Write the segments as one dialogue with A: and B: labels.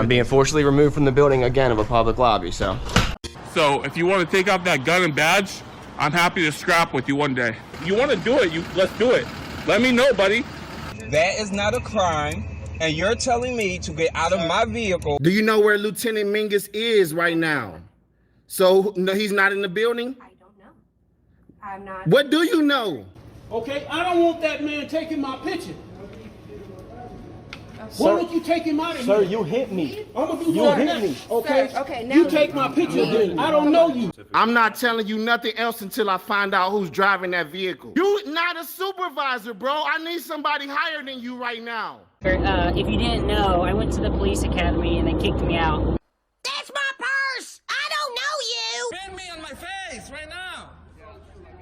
A: I'm being forcibly removed from the building again of a public lobby, so.
B: So if you want to take off that gun and badge, I'm happy to scrap with you one day. You want to do it, let's do it. Let me know, buddy.
C: That is not a crime, and you're telling me to get out of my vehicle.
D: Do you know where Lieutenant Mingus is right now? So no, he's not in the building?
E: I don't know. I'm not.
D: What do you know?
F: Okay, I don't want that man taking my picture. Why don't you take him out of here?
G: Sir, you hit me.
F: I'm gonna do
G: You
F: that
G: hit
F: next,
G: me.
F: okay?
E: Sir, okay, now
F: you take my picture then. I don't know you.
D: I'm not telling you nothing else until I find out who's driving that vehicle. You not a supervisor, bro. I need somebody higher than you right now.
H: If you didn't know, I went to the police academy and they kicked me out.
E: That's my purse! I don't know you!
C: Spit me on my face right now.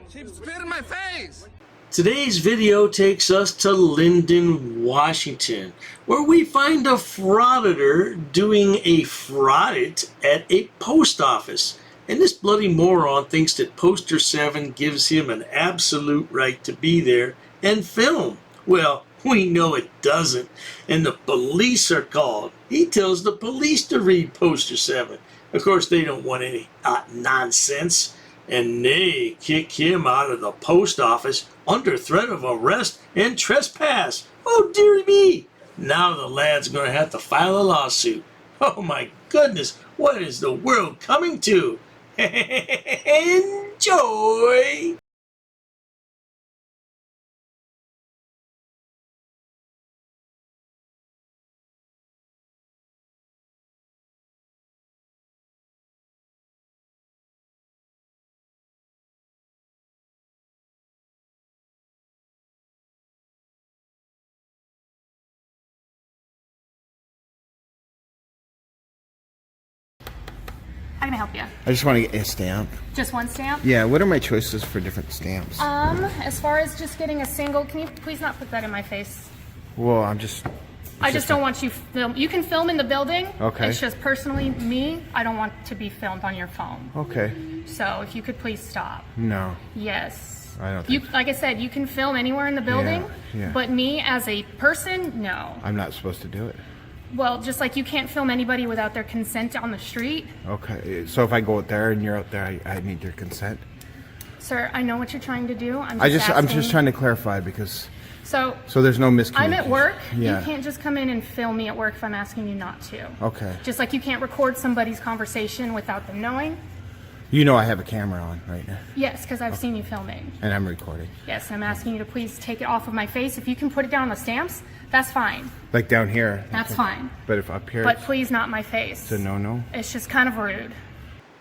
C: She spit in my face.
I: Today's video takes us to Linden, Washington, where we find a frauditor doing a fraudit at a post office. And this bloody moron thinks that Poster 7 gives him an absolute right to be there and film. Well, we know it doesn't, and the police are called. He tells the police to read Poster 7. Of course, they don't want any nonsense, and they kick him out of the post office under threat of arrest and trespass. Oh, dearie me. Now the lad's going to have to file a lawsuit. Oh, my goodness. What is the world coming to? Enjoy.
J: How can I help you?
D: I just want to get a stamp.
J: Just one stamp?
D: Yeah, what are my choices for different stamps?
J: As far as just getting a single, can you please not put that in my face?
D: Well,
J: I just don't want you film. You can film in the building.
D: Okay.
J: It's just personally me. I don't want to be filmed on your phone.
D: Okay.
J: So if you could please stop.
D: No.
J: Yes.
D: I don't think so.
J: Like I said, you can film anywhere in the building.
D: Yeah.
J: But me as a person, no.
D: I'm not supposed to do it.
J: Well, just like you can't film anybody without their consent on the street.
D: Okay. So if I go out there and you're out there, I need your consent?
J: Sir, I know what you're trying to do. I'm
D: just trying to clarify because
J: so
D: there's no miscommunication.
J: I'm at work.
D: Yeah.
J: You can't just come in and film me at work if I'm asking you not to.
D: Okay.
J: Just like you can't record somebody's conversation without them knowing.
D: You know I have a camera on right now.
J: Yes, because I've seen you filming.
D: And I'm recording.
J: Yes, I'm asking you to please take it off of my face. If you can put it down on the stamps, that's fine.
D: Like down here.
J: That's fine.
D: But if up here,
J: But please not my face.
D: it's a no-no.
J: It's just kind of rude.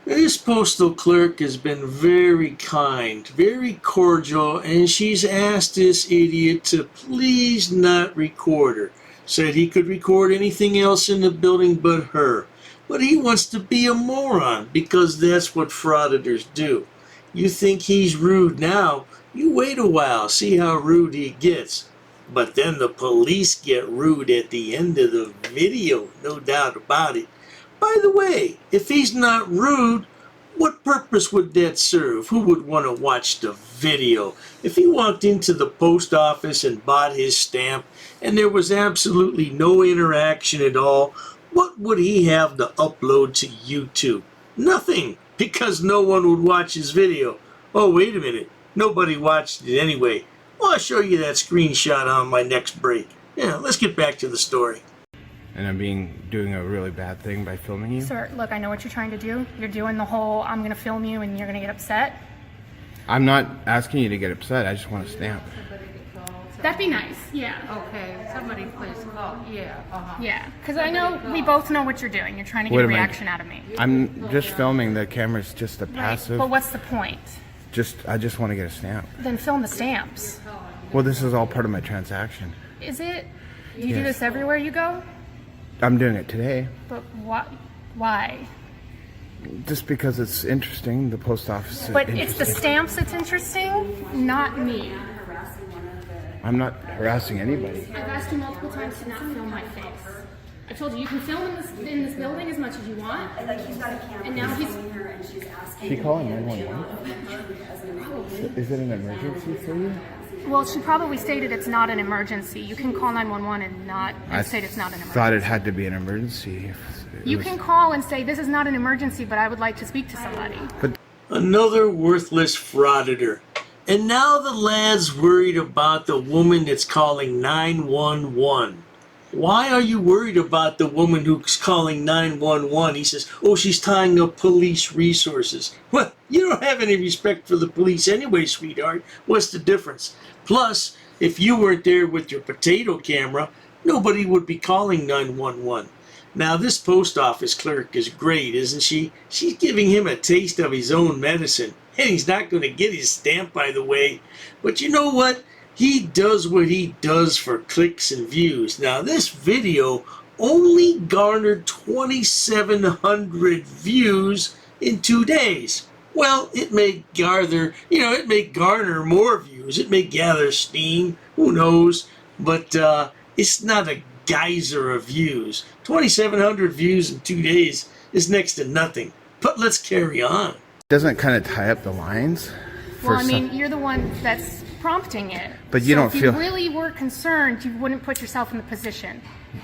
I: This postal clerk has been very kind, very cordial, and she's asked this idiot to please not record her. Said he could record anything else in the building but her. But he wants to be a moron because that's what frauditors do. You think he's rude now, you wait a while, see how rude he gets. But then the police get rude at the end of the video, no doubt about it. By the way, if he's not rude, what purpose would that serve? Who would want to watch the video? If he walked into the post office and bought his stamp and there was absolutely no interaction at all, what would he have to upload to YouTube? Nothing, because no one would watch his video. Oh, wait a minute. Nobody watched it anyway. Well, I'll show you that screenshot on my next break. Yeah, let's get back to the story.
D: And I'm doing a really bad thing by filming you?
J: Sir, look, I know what you're trying to do. You're doing the whole, I'm going to film you and you're going to get upset.
D: I'm not asking you to get upset. I just want a stamp.
J: That'd be nice, yeah.
E: Okay, somebody please call. Yeah.
J: Yeah, because I know we both know what you're doing. You're trying to get
D: What
J: a
D: am I-
J: reaction out of me.
D: I'm just filming. The camera's just a
J: Right,
D: passive.
J: but what's the point?
D: I just want to get a stamp.
J: Then film the stamps.
D: Well, this is all part of my transaction.
J: Is it? Do you do
D: Yes.
J: this everywhere you go?
D: I'm doing it today.
J: But why?
D: Just because it's interesting. The post office is
J: But it's the
D: interesting.
J: stamps that's interesting, not me.
D: I'm not harassing anybody.
J: I've asked you multiple times to not film my face. I told you you can film in this building as much as you want.
E: Like he's got a camera.
J: And now he's
E: her and she's asking.
D: She calling 911? Is it an emergency for you?
J: Well, she probably stated it's not an emergency. You can call 911 and state it's not an emergency.
G: Thought it had to be an emergency.
J: You can call and say, this is not an emergency, but I would like to speak to somebody.
G: But
I: Another worthless frauditor. And now the lad's worried about the woman that's calling 911. Why are you worried about the woman who's calling 911? He says, oh, she's tying up police resources. Well, you don't have any respect for the police anyway, sweetheart. What's the difference? Plus, if you weren't there with your potato camera, nobody would be calling 911. Now, this post office clerk is great, isn't she? She's giving him a taste of his own medicine. And he's not going to get his stamp, by the way. But you know what? He does what he does for clicks and views. Now, this video only garnered 2,700 views in 2 days. Well, it may garner more views. It may gather steam. Who knows? But it's not a geyser of views. 2,700 views in 2 days is next to nothing. But let's carry on.
G: doesn't kind of tie up the lines.
J: Well, I mean, you're the one that's prompting it.
G: But you don't feel.
J: If you really were concerned, you wouldn't put yourself in the position.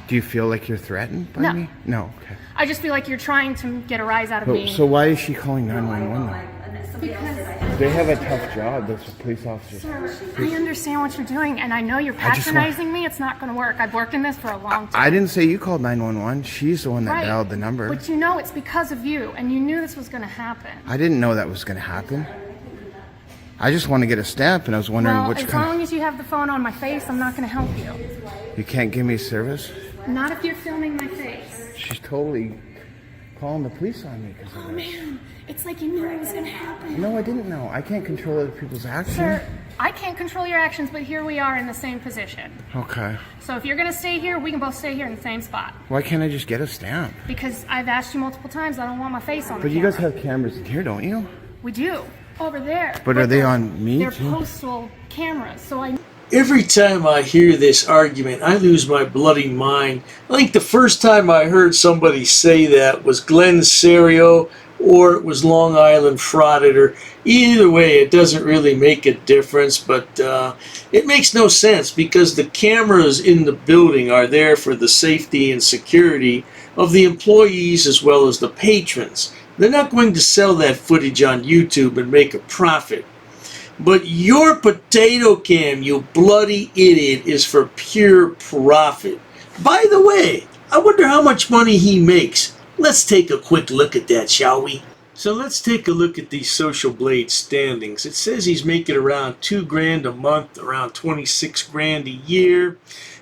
G: Do you feel like you're threatened by me? No. Okay.
J: I just feel like you're trying to get a rise out of me.
G: So why is she calling 911 though?
J: Because
G: they have a tough job. Those police officers.
J: Sir, I understand what you're doing, and I know you're patronizing me. It's not going to work. I've worked in this for a long time.
G: I didn't say you called 911. She's the one that dialed the number.
J: But you know it's because of you, and you knew this was going to happen.
G: I didn't know that was going to happen. I just want to get a stamp, and I was wondering which kind.
J: As long as you have the phone on my face, I'm not going to help you.
G: You can't give me service?
J: Not if you're filming my face.
G: She's totally calling the police on me because of this.
J: Man, it's like you knew it was going to happen.
G: No, I didn't know. I can't control other people's actions.
J: Sir, I can't control your actions, but here we are in the same position.
G: Okay.
J: So if you're going to stay here, we can both stay here in the same spot.
G: Why can't I just get a stamp?
J: Because I've asked you multiple times. I don't want my face on the
G: But you
J: camera.
G: guys have cameras in here, don't you?
J: We do. Over there.
G: But are they on me
J: They're
G: too?
J: postal cameras, so I...
I: Every time I hear this argument, I lose my bloody mind. I think the first time I heard somebody say that was Glenn Serio or it was Long Island Frauditor. Either way, it doesn't really make a difference, but it makes no sense because the cameras in the building are there for the safety and security of the employees as well as the patrons. They're not going to sell that footage on YouTube and make a profit. But your potato cam, you bloody idiot, is for pure profit. By the way, I wonder how much money he makes. Let's take a quick look at that, shall we? So let's take a look at these Social Blade standings. It says he's making around $2 grand a month, around 26 grand a year.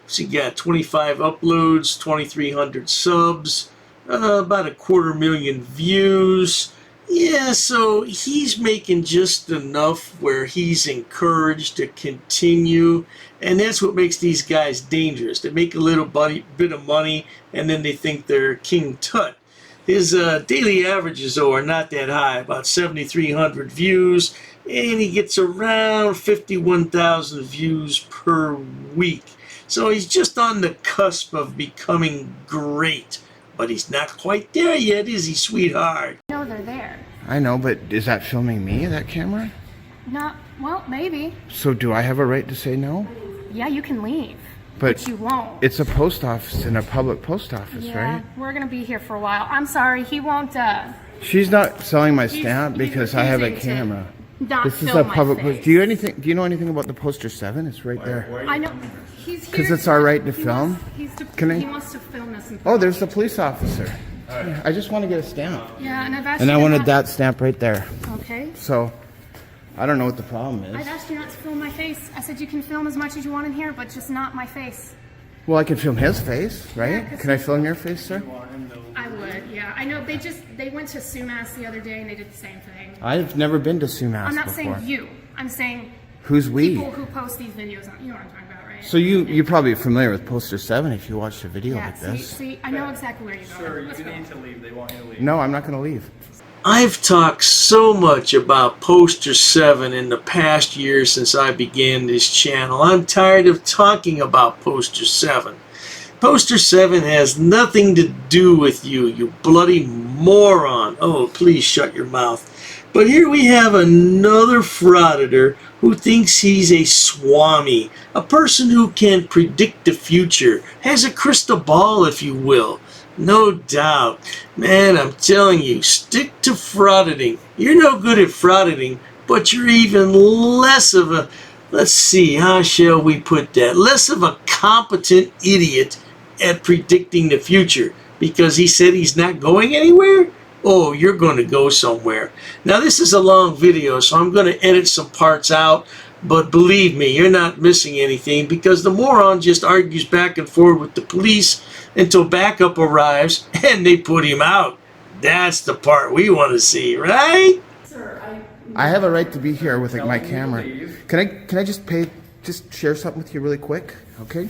I: So you got 25 uploads, 2,300 subs, about 250,000 views. Yeah, so he's making just enough where he's encouraged to continue, and that's what makes these guys dangerous. They make a little bit of money, and then they think they're King Tut. His daily averages, though, are not that high, about 7,300 views, and he gets around 51,000 views per week. So he's just on the cusp of becoming great. But he's not quite there yet, is he, sweetheart?
J: No, they're there.
G: I know, but is that filming me, that camera?
J: Not, well, maybe.
G: So do I have a right to say no?
J: Yeah, you can leave.
G: But
J: you won't.
G: It's a post office and a public post office, right?
J: We're going to be here for a while. I'm sorry, he won't,
G: She's not selling my stamp because I have a
J: refusing to
G: camera.
J: not
G: This is
J: film
G: a
J: my
G: public
J: face.
G: Do you know anything about the poster 7? It's right there.
J: I know. He's here.
G: Because it's our right to film?
J: He
G: Can
J: wants to film us. In
G: Oh, there's the police officer. I just want to get a stamp.
J: Yeah, and I've asked
G: And
J: you
G: I wanted
J: not-
G: that stamp right there.
J: Okay.
G: So, I don't know what the problem
J: I've
G: is.
J: asked you not to film my face. I said you can film as much as you want in here, but just not my face.
G: Well, I can film his face, right?
J: Yeah, 'cause
G: Can I film your face, sir?
J: I would, yeah. I know they went to Sumas the other day and they did the same thing.
G: I've never been to Sumas
J: I'm not
G: before.
J: saying you. I'm saying
G: Who's we?
J: people who post these videos on. You know what I'm talking about, right?
G: So you're probably familiar with poster 7 if you watched a video
J: Yeah,
G: like this.
J: see, I know exactly where you're going.
A: Sir,
J: Let's
A: you
J: go.
A: need to leave. They want you to leave.
G: No, I'm not going to leave.
I: I've talked so much about Poster 7 in the past year since I began this channel. I'm tired of talking about Poster 7. Poster 7 has nothing to do with you, you bloody moron. Oh, please shut your mouth. But here we have another frauditor who thinks he's a swami, a person who can predict the future, has a crystal ball, if you will. No doubt. Man, I'm telling you, stick to frauditing. You're no good at frauditing, but you're even less of a, let's see, how shall we put that? Less of a competent idiot at predicting the future, because he said he's not going anywhere? Oh, you're going to go somewhere. Now, this is a long video, so I'm going to edit some parts out, but believe me, you're not missing anything, because the moron just argues back and forth with the police until backup arrives and they put him out. That's the part we want to see, right?
G: I have a right to be here with my camera. Can I just share something with you really quick, okay?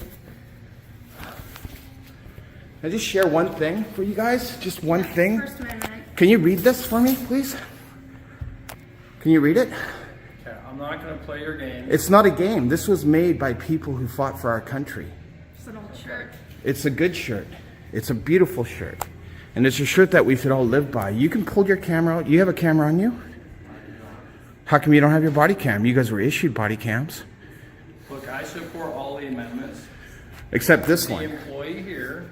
G: Can I just share one thing for you guys? Just one thing. Can you read this for me, please? Can you read it?
K: Okay, I'm not going to play your game.
G: It's not a game. This was made by people who fought for our country.
J: It's an old shirt.
G: It's a good shirt. It's a beautiful shirt. And it's a shirt that we should all live by. You can pull your camera out. You have a camera on you? How come you don't have your body cam? You guys were issued body cams.
K: Look, I support all the amendments.
G: Except this
K: the
G: one.
K: The employee here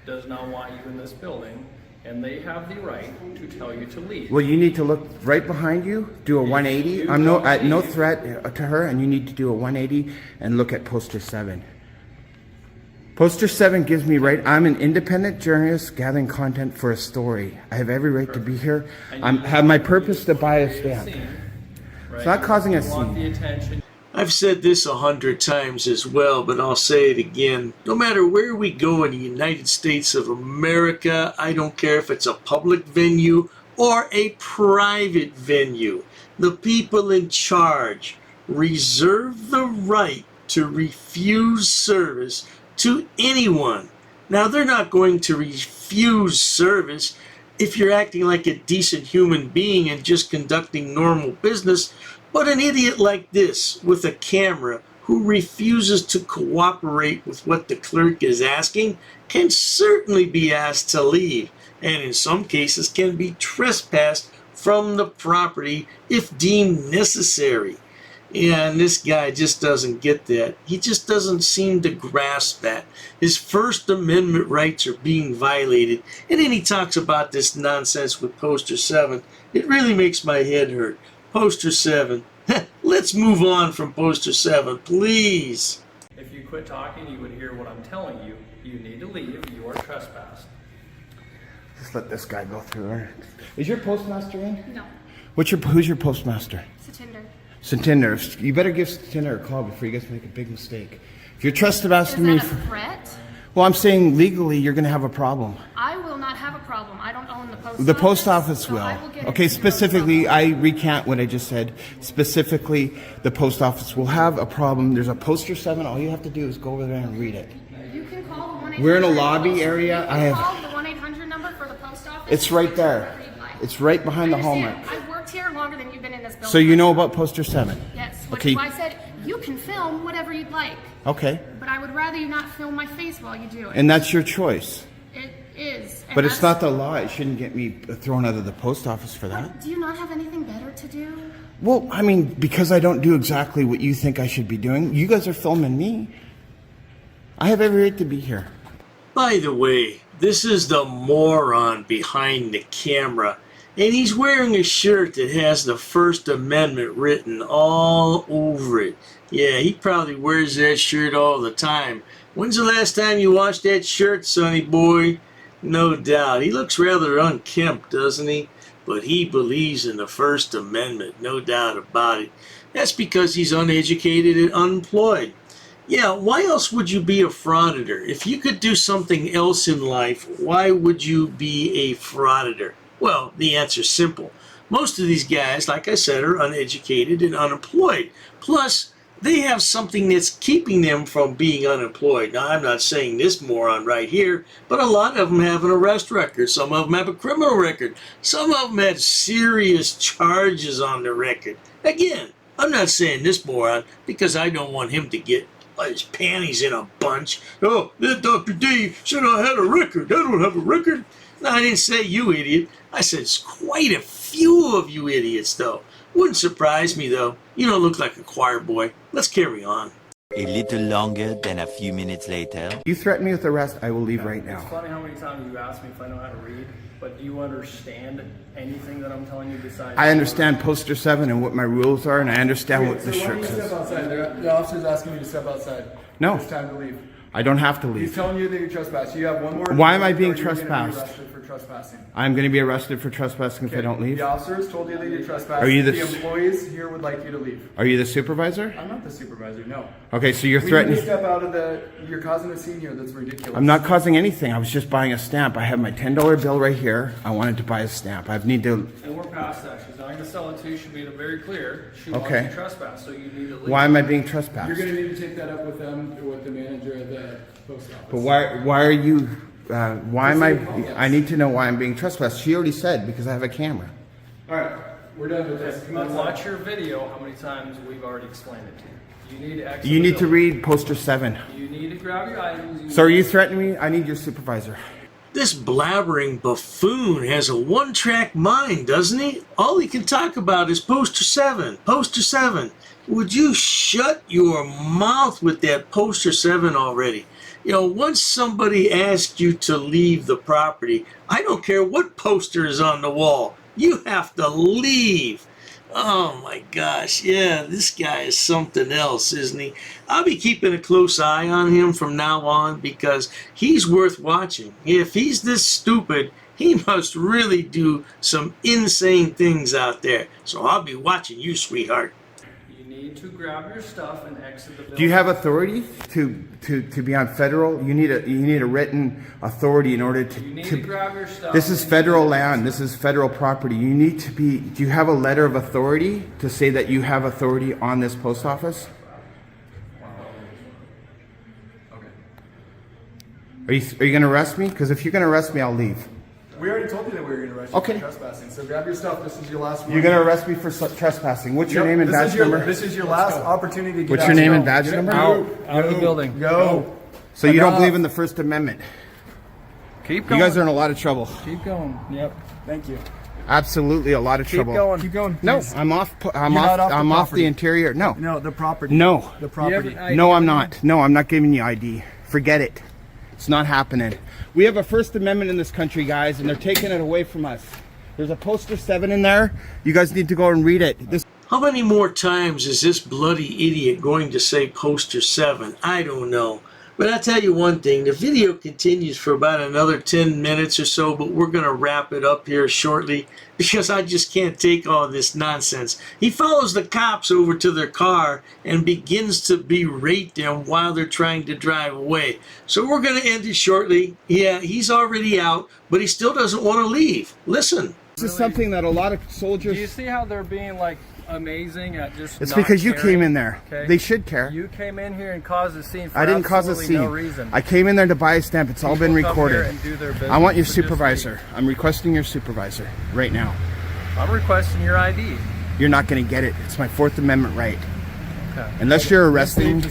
K: does not want you in this building, and they have the right to tell you to leave.
G: Well, you need to look right behind you, do a 180. I'm no threat to her, and you need to do a 180 and look at poster 7. Poster 7 gives me right. I'm an independent journalist gathering content for a story. I have every right to be here. I have my purpose to buy a stamp. It's not causing a scene.
I: I've said this 100 times as well, but I'll say it again. No matter where we go in the United States of America, I don't care if it's a public venue or a private venue, the people in charge reserve the right to refuse service to anyone. Now, they're not going to refuse service if you're acting like a decent human being and just conducting normal business, but an idiot like this with a camera who refuses to cooperate with what the clerk is asking can certainly be asked to leave, and in some cases can be trespassed from the property if deemed necessary. Yeah, and this guy just doesn't get that. He just doesn't seem to grasp that. His First Amendment rights are being violated, and then he talks about this nonsense with poster 7. It really makes my head hurt. Poster 7. Let's move on from poster 7, please.
K: If you quit talking, you would hear what I'm telling you. You need to leave. You are trespassed.
G: Just let this guy go through her. Is your postmaster in?
J: No.
G: Who's your postmaster?
J: Satinder.
G: Satinder. You better give Satinder a call before you guys make a big mistake. If you're trusted asking me...
J: Is that a threat?
G: Well, I'm saying legally you're going to have a problem.
J: I will not have a problem. I don't own the post office.
G: The post office
J: so
G: will.
J: Get
G: Okay, specifically, I recant what I just said. Specifically, the post office will have a problem. There's a poster 7. All you have to do is go over there and read it.
J: You can call the 1-800.
G: We're in a lobby area.
J: I have call the 1-800 number for the post office.
G: It's right there. It's right behind the hallmark.
J: I've worked here longer than you've been in this building.
G: So you know about poster 7?
J: Yes. Which
G: Okay.
J: is why I said you can film whatever you'd like.
G: Okay.
J: But I would rather you not film my face while you do it.
G: And that's your choice.
J: It is.
G: But it's not the law. It shouldn't get me thrown out of the post office for that.
J: Do you not have anything better to do?
G: Well, I mean, because I don't do exactly what you think I should be doing. You guys are filming me. I have every right to be here.
I: By the way, this is the moron behind the camera. And he's wearing a shirt that has the First Amendment written all over it. Yeah, he probably wears that shirt all the time. When's the last time you washed that shirt, sonny boy? No doubt. He looks rather unkempt, doesn't he? But he believes in the First Amendment, no doubt about it. That's because he's uneducated and unemployed. Yeah, why else would you be a frauditor? If you could do something else in life, why would you be a frauditor? Well, the answer's simple. Most of these guys, like I said, are uneducated and unemployed. Plus, they have something that's keeping them from being unemployed. Now, I'm not saying this moron right here, but a lot of them have an arrest record. Some of them have a criminal record. Some of them had serious charges on their record. Again, I'm not saying this moron because I don't want him to get his panties in a bunch. Oh, that Dr. D said I had a record. I don't have a record. No, I didn't say you idiot. I said it's quite a few of you idiots, though. Wouldn't surprise me, though. You don't look like a choir boy. Let's carry on.
L: A little longer than a few minutes later.
G: You threaten me with arrest, I will leave right now.
K: It's funny how many times you ask me if I know how to read, but do you understand anything that I'm telling you besides...
G: I understand poster 7 and what my rules are, and I understand what the shirt says.
M: Step outside. The officer's asking you to step outside.
G: No.
M: It's time to leave.
G: I don't have to leave.
M: He's telling you that you're trespassing. You have one more...
G: Why am I being
M: you're gonna be
G: trespassed?
M: arrested for trespassing.
G: I'm going to be arrested for trespassing if I don't leave?
M: The officer has told you that you're trespassing.
G: Are you
M: the employees here would like you to leave.
G: Are you the supervisor?
M: I'm not the supervisor, no.
G: Okay, so you're
M: We
G: threatening...
M: need to step out of the... You're causing a scene here that's ridiculous.
G: I'm not causing anything. I was just buying a stamp. I have my $10 bill right here. I wanted to buy a stamp. I need to...
K: And we're past that. She's not going to sell it to you. She made it very clear. She wants
G: Okay.
K: you trespass, so you need to leave.
G: Why am I being trespassed?
M: You're going to need to take that up with them, with the manager at the post office.
G: But why are you... why am I... I need to know why I'm being trespassed. She already said, because I have a camera.
M: All right, we're done with this.
K: Then watch your video how many times we've already explained it to you. You need to exit
G: You
K: the
G: need to
K: building.
G: read poster 7.
K: You need to grab your items.
G: So are you threatening me? I need your supervisor.
I: This blabbering buffoon has a one-track mind, doesn't he? All he can talk about is poster 7. Poster 7. Would you shut your mouth with that poster 7 already? You know, once somebody asks you to leave the property, I don't care what poster is on the wall. You have to leave. Oh my gosh, yeah, this guy is something else, isn't he? I'll be keeping a close eye on him from now on because he's worth watching. If he's this stupid, he must really do some insane things out there. So I'll be watching you, sweetheart.
K: You need to grab your stuff and exit the building.
G: Do you have authority to be on federal? You need a written authority in order to...
K: You need to grab your stuff.
G: This is federal land. This is federal property. You need to be... Do you have a letter of authority to say that you have authority on this post office? Are you going to arrest me? Because if you're going to arrest me, I'll leave.
M: We already told you that we were going to arrest you
G: Okay.
M: for trespassing. So grab your stuff. This is your last one.
G: You're going to arrest me for trespassing. What's your name and badge number?
M: This is your last opportunity to get
G: What's
M: out.
G: your name and badge number?
K: Out of the building.
M: Go.
G: So you don't believe in the First Amendment?
K: Keep
G: You
K: going.
G: guys are in a lot of trouble.
K: Keep going. Yep.
M: Thank you.
G: Absolutely a lot of trouble.
M: Keep going.
G: No,
M: please.
G: I'm off. I'm
M: You're
G: off.
M: not off the
G: I'm off the
M: property.
G: interior. No.
M: No, the property.
G: No.
M: The property.
G: No, I'm not. No, I'm not giving you ID. Forget it. It's not happening. We have a First Amendment in this country, guys, and they're taking it away from us. There's a poster 7 in there. You guys need to go and read it. This.
I: How many more times is this bloody idiot going to say poster 7? I don't know. But I'll tell you one thing, the video continues for about another 10 minutes or so, but we're going to wrap it up here shortly because I just can't take all this nonsense. He follows the cops over to their car and begins to berate them while they're trying to drive away. So we're going to end it shortly. Yeah, he's already out, but he still doesn't want to leave. Listen.
G: This is something that a lot of soldiers...
K: Do you see how they're being like amazing at just
G: It's
K: not
G: because you
K: caring?
G: came in there.
K: Okay?
G: They should care.
K: You came in here and caused a scene for
G: I didn't cause a
K: absolutely
G: scene.
K: no reason.
G: I came in there to buy a stamp. It's all been
K: People come here
G: recorded.
K: and do their
G: I want your
K: business, so just
G: supervisor.
K: leave.
G: I'm requesting your supervisor right now.
K: I'm requesting your ID.
G: You're not going to get it. It's my Fourth Amendment right.
K: Okay.
G: Unless you're arresting.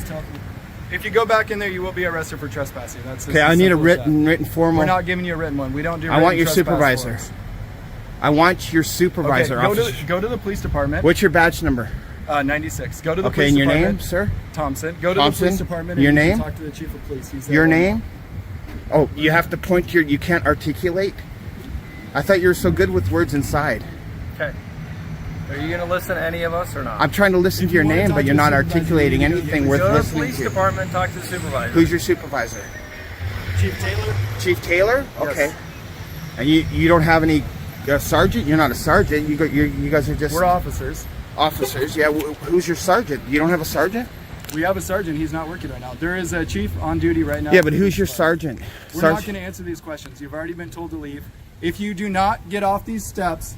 M: If you go back in there, you will be arrested for trespassing. That's
G: Okay, I need a written formal.
M: We're not giving you a written one. We don't do.
G: I want your
M: trespass
G: supervisor.
M: forms.
G: I want your supervisor.
M: Okay, go to the police department.
G: What's your badge number?
M: 96. Go to the
G: Okay,
M: police
G: and your
M: department.
G: name, sir?
M: Thompson. Go to
G: Thompson?
M: the police department.
G: Your
M: and you
G: name?
M: can talk to the chief of police. He's there.
G: Your name? Oh, you have to point your. You can't articulate. I thought you were so good with words inside.
K: Okay. Are you going to listen to any of us or not?
G: I'm trying to listen to your name, but you're not articulating anything worth
K: Go to the
G: listening
K: police
G: to.
K: department and talk to the supervisor.
G: Who's your supervisor?
M: Chief Taylor.
G: Chief Taylor?
M: Yes.
G: Okay. And you don't have any sergeant? You're not a sergeant. You guys are just...
M: We're officers.
G: Officers, yeah. Who's your sergeant? You don't have a sergeant?
M: We have a sergeant. He's not working right now. There is a chief on duty right now.
G: Yeah, but who's your sergeant?
M: We're not going to answer these questions. You've already been told to leave. If you do not get off these steps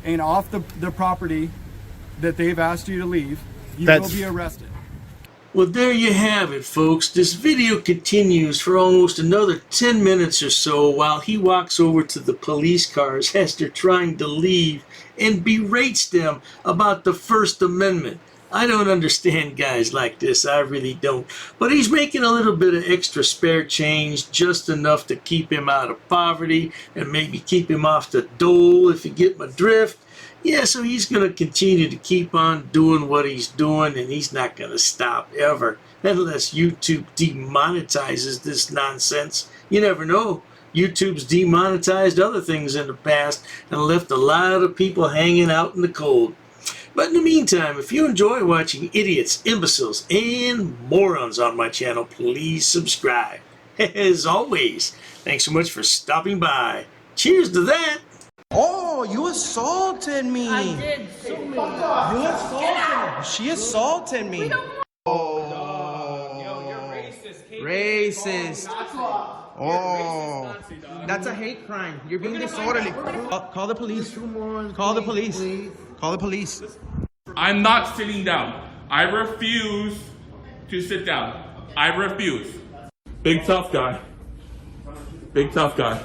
M: and off the property that they've asked you to leave, you will be arrested.
I: Well, there you have it, folks. This video continues for almost another 10 minutes or so while he walks over to the police cars as they're trying to leave and berates them about the First Amendment. I don't understand guys like this, I really don't. But he's making a little bit of extra spare change, just enough to keep him out of poverty and maybe keep him off the dole, if you get my drift. Yeah, so he's going to continue to keep on doing what he's doing, and he's not going to stop ever, unless YouTube demonetizes this nonsense. You never know. YouTube's demonetized other things in the past and left a lot of people hanging out in the cold. But in the meantime, if you enjoy watching idiots, imbeciles, and morons on my channel, please subscribe. As always, thanks so much for stopping by. Cheers to that!
N: Oh, you assaulted me!
J: I did.
N: You assaulted me! She assaulted me! Racist. Oh, that's a hate crime. You're being disorderly. Call the police. Call the police. Call the police.
B: I'm not sitting down. I refuse to sit down. I refuse. Big tough guy. Big tough guy.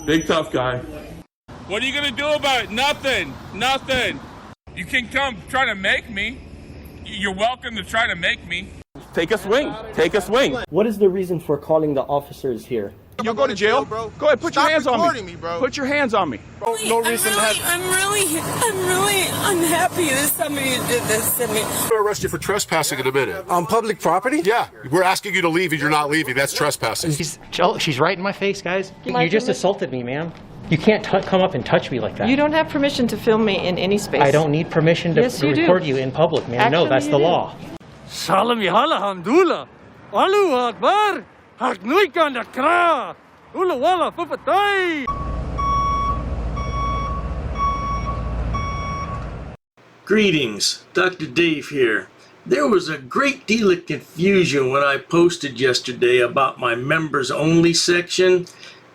B: Big tough guy. What are you gonna do about it? Nothing. Nothing. You can come try to make me. You're welcome to try to make me. Take a swing. Take a swing.
O: What is the reason for calling the officers here?
B: You'll go to jail, bro. Go ahead, put your hands on me.
N: Bro.
B: Put your hands on me.
N: No reason to have.
E: I'm really unhappy that somebody did this to me.
P: I'm gonna arrest you for trespassing in a minute.
N: On public property?
P: Yeah, we're asking you to leave and you're not leaving. That's trespassing.
O: She's right in my face, guys. You just assaulted me, ma'am. You can't come up and touch me like that.
Q: You don't have permission to film me in any space.
O: I don't need permission to record you in public, ma'am. No, that's the law.
F: Salam yahala handula. Alu akbar. Haknuika nakra. Ula wala fufatay.
I: Greetings, Dr. Dave here. There was a great deal of confusion when I posted yesterday about my members only section.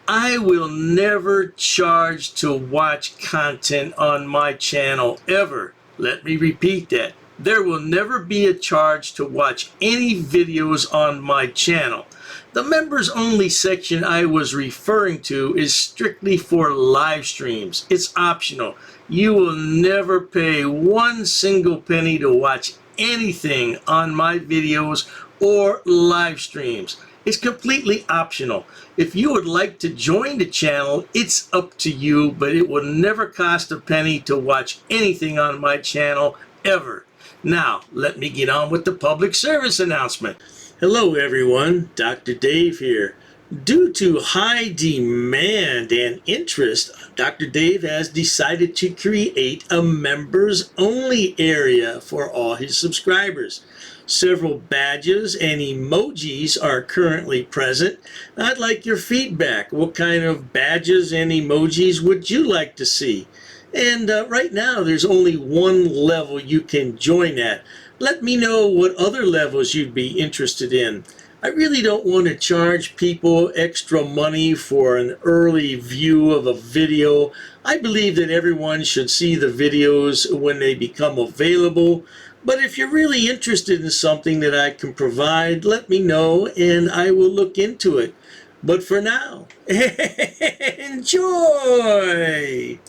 I: I will never charge to watch content on my channel ever. Let me repeat that. There will never be a charge to watch any videos on my channel. The members only section I was referring to is strictly for live streams. It's optional. You will never pay one single penny to watch anything on my videos or live streams. It's completely optional. If you would like to join the channel, it's up to you, but it will never cost a penny to watch anything on my channel ever. Now, let me get on with the public service announcement. Hello everyone, Dr. Dave here. Due to high demand and interest, Dr. Dave has decided to create a members only area for all his subscribers. Several badges and emojis are currently present. I'd like your feedback. What kind of badges and emojis would you like to see? And right now there's only one level you can join at. Let me know what other levels you'd be interested in. I really don't want to charge people extra money for an early view of a video. I believe that everyone should see the videos when they become available. But if you're really interested in something that I can provide, let me know and I will look into it. But for now, enjoy!